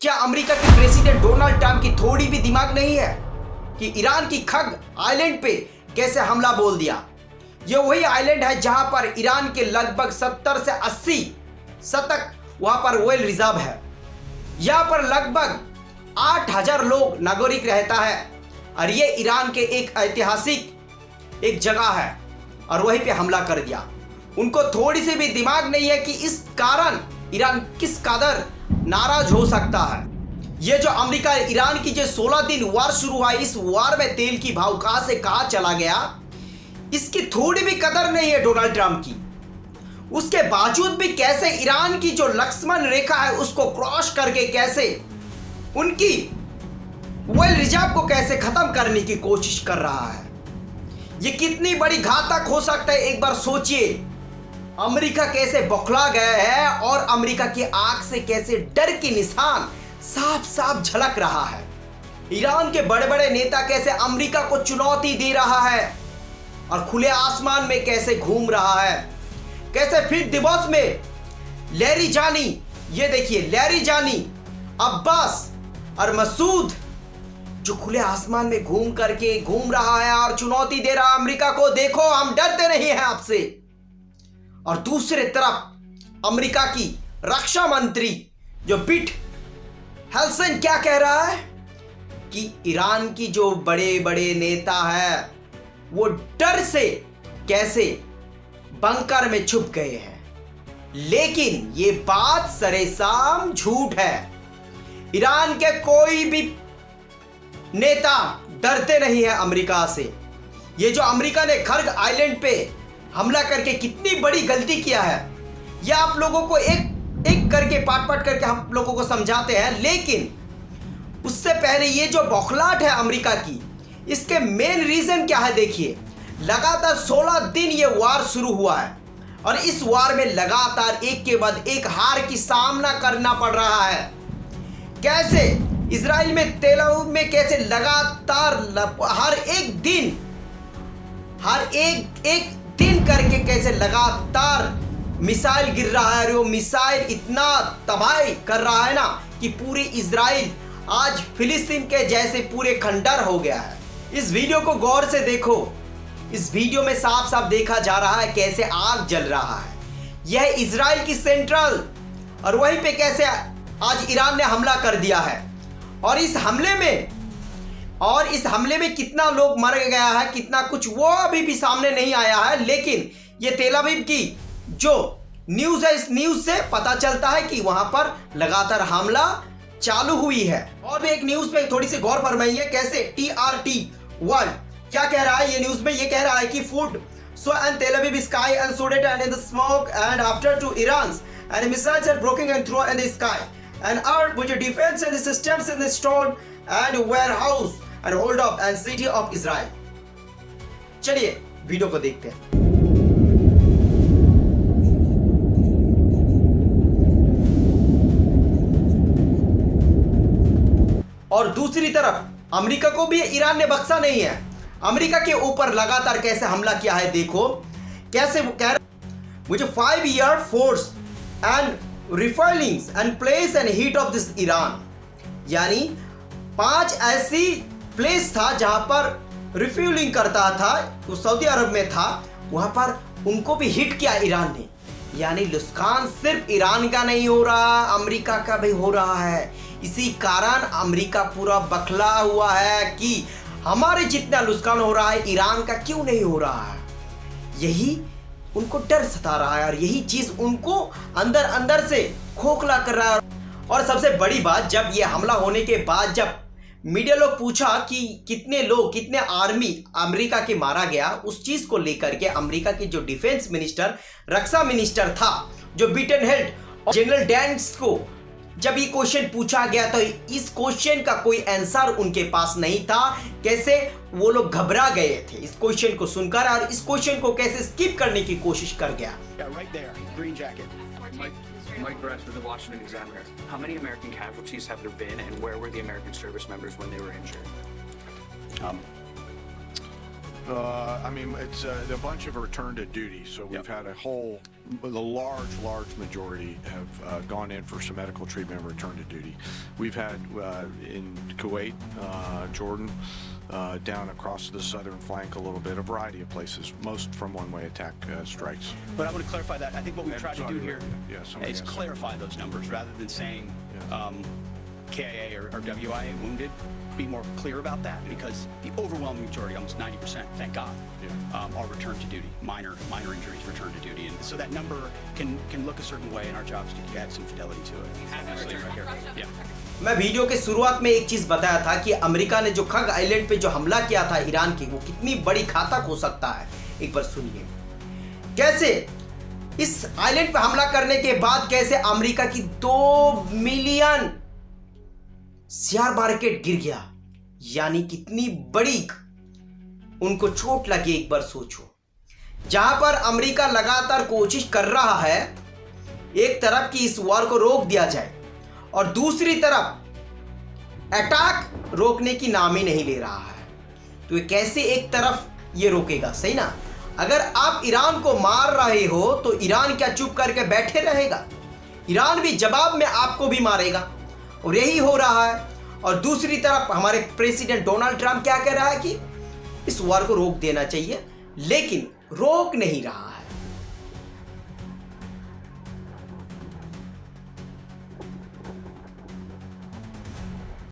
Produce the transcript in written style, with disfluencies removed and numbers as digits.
क्या अमेरिका के president Donald Trump की थोड़ी भी दिमाग नहीं है कि ईरान की खग आइलैंड पे कैसे हमला बोल दिया? ये वही आइलैंड है जहां पर ईरान के लगभग 70 से 80 शतक वहां पर ऑयल रिजर्व है। यहां पर लगभग 8000 लोग नागरिक रहता है और ये ईरान के एक ऐतिहासिक एक जगह है और वहीं पे हमला कर दिया। उनको थोड़ी सी भी दिमाग नहीं है कि इस कारण ईरान किस कदर नाराज हो सकता है। ये जो अमेरिका ईरान की जो 16 दिन वार शुरू हुआ, इस वार में तेल की भाव कहां से कहां चला गया, इसकी थोड़ी भी कदर नहीं है डोनाल्ड ट्रंप की। उसके बावजूद भी कैसे ईरान की जो लक्ष्मण रेखा है उसको क्रॉस करके कैसे उनकी ऑयल रिजर्व को कैसे खत्म करने की कोशिश कर रहा है। ये कितनी बड़ी घातक हो सकता है, एक बार सोचिए। अमेरिका कैसे बौखला गया है और अमेरिका की आंख से कैसे डर के निशान साफ साफ झलक रहा है। ईरान के बड़े बड़े नेता कैसे अमेरिका को चुनौती दे रहा है और खुले आसमान में कैसे घूम रहा है। कैसे फिर दिवस में लैरी जानी, ये देखिए लैरी जानी, अब्बास और मसूद जो खुले आसमान में घूम रहा है और चुनौती दे रहा है अमेरिका को, देखो हम डरते नहीं हैं आपसे। और दूसरे तरफ अमेरिका की रक्षा मंत्री जो पिट हेल्सन क्या कह रहा है कि ईरान की जो बड़े बड़े नेता है वो डर से कैसे बंकर में छुप गए हैं। लेकिन ये बात सरेआम झूठ है। ईरान के कोई भी नेता डरते नहीं है अमेरिका से। ये जो अमेरिका ने खर्ग आइलैंड पे हमला करके कितनी बड़ी गलती किया है, यह आप लोगों को एक एक करके पाट करके हम लोगों को समझाते हैं। लेकिन उससे पहले ये जो बौखलाहट है अमेरिका की, इसके मेन रीजन क्या है देखिए। लगातार 16 दिन ये वार शुरू हुआ है और इस वार में लगातार एक के बाद एक हार की सामना करना पड़ रहा है। कैसे इजराइल में तेल अवीव में कैसे लगातार हर एक दिन करके कैसे लगातार मिसाइल गिर रहा है। और वो मिसाइल इतना तबाही कर रहा है ना कि पूरी इजराइल आज फिलिस्तीन के जैसे पूरे खंडर हो गया है। इस वीडियो को गौर से देखो। इस वीडियो में साफ साफ देखा जा रहा है कैसे आग जल रहा है। यह इजराइल की सेंट्रल और वहीं पे कैसे आज ईरान ने हमला कर दिया है। और इस हमले में कितना लोग मर गया है, कितना कुछ वो अभी भी सामने नहीं आया है। लेकिन ये तेल अवीव की जो न्यूज़ है, इस न्यूज़ से पता चलता है कि वहां पर लगातार हमला चालू हुई है। और भी एक न्यूज़ पे थोड़ी सी गौर फरमाइए कैसे TRT वर्ल्ड क्या कह रहा है। ये न्यूज़ में ये कह रहा है कि food so and Tel Aviv sky and sorted and in the smoke and after to Iran's and missiles are broking and throw in the sky and armed with defense and systems in the stone and warehouse and hold up and city of Israel। चलिए video को देखते हैं। और दूसरी तरफ America को भी Iran ने बख्शा नहीं है। अमेरिका के ऊपर लगातार कैसे हमला किया है देखो। कैसे वो कह रहे मुझे 5 year force and refuellings and places and heat of this Iran, यानी 5 ऐसी प्लेस था जहां पर रिफ्यूलिंग करता था, वो सऊदी अरब में था, वहां पर उनको भी हिट किया ईरान ने। यानी नुकसान सिर्फ ईरान का नहीं हो रहा, अमेरिका का भी हो रहा है। इसी कारण अमेरिका पूरा बखला हुआ है कि हमारे जितना नुकसान हो रहा है ईरान का क्यों नहीं हो रहा है। यही उनको डर सता रहा है और यही चीज उनको अंदर अंदर से खोखला कर रहा है। और सबसे बड़ी बात, जब ये हमला होने के बाद जब मीडिया लोग पूछा कि कितने आर्मी अमेरिका के मारा गया, उस चीज को लेकर के अमेरिका के जो डिफेंस मिनिस्टर, रक्षा मिनिस्टर था जो बिटनहेल्ड, जनरल डैंस को जब ये क्वेश्चन पूछा गया तो इस क्वेश्चन का कोई आंसर उनके पास नहीं था। कैसे वो लोग घबरा गए थे इस क्वेश्चन को सुनकर और इस क्वेश्चन को कैसे स्किप करने की कोशिश कर गया। Mike Brett with the Washington Examiner. How many American casualties have there been, and where were the American service members when they were injured? I mean, it's a bunch of return to duty. So we've had the large majority have gone in for some medical treatment and return to duty. We've had in Kuwait, Jordan, down across the southern flank a little bit, a variety of places, most from one-way attack strikes. But I want to clarify that. I think what we tried to do here is yes. clarify those numbers rather than saying KIA or WIA wounded. Be more clear about that, because the overwhelming majority, almost 90%, thank God, are returned to duty. Minor injuries returned to duty, and so that number can look a certain way, and our job is to add some fidelity to it. मैं video के शुरुआत में एक चीज बताया था कि America ने जो खग आइलैंड पे जो हमला किया था ईरान की, वो कितनी बड़ी घातक हो सकता है। एक बार सुनिए कैसे इस आइलैंड पे हमला करने के बाद कैसे अमेरिका की 2 मिलियन शेयर मार्केट गिर गया, यानी कितनी बड़ी उनको चोट लगी। एक बार सोचो, जहां पर अमेरिका लगातार कोशिश कर रहा है एक तरफ कि इस वार को रोक दिया जाए, और दूसरी तरफ अटैक रोकने की नाम ही नहीं ले रहा है, तो ये कैसे एक तरफ ये रोकेगा? सही ना? अगर आप ईरान को मार रहे हो तो ईरान क्या चुप करके बैठे रहेगा? ईरान भी जवाब में आपको भी मारेगा, और यही हो रहा है। और दूसरी तरफ हमारे प्रेसिडेंट डोनाल्ड ट्रंप क्या कह रहा है कि इस वार को रोक देना चाहिए, लेकिन रोक नहीं रहा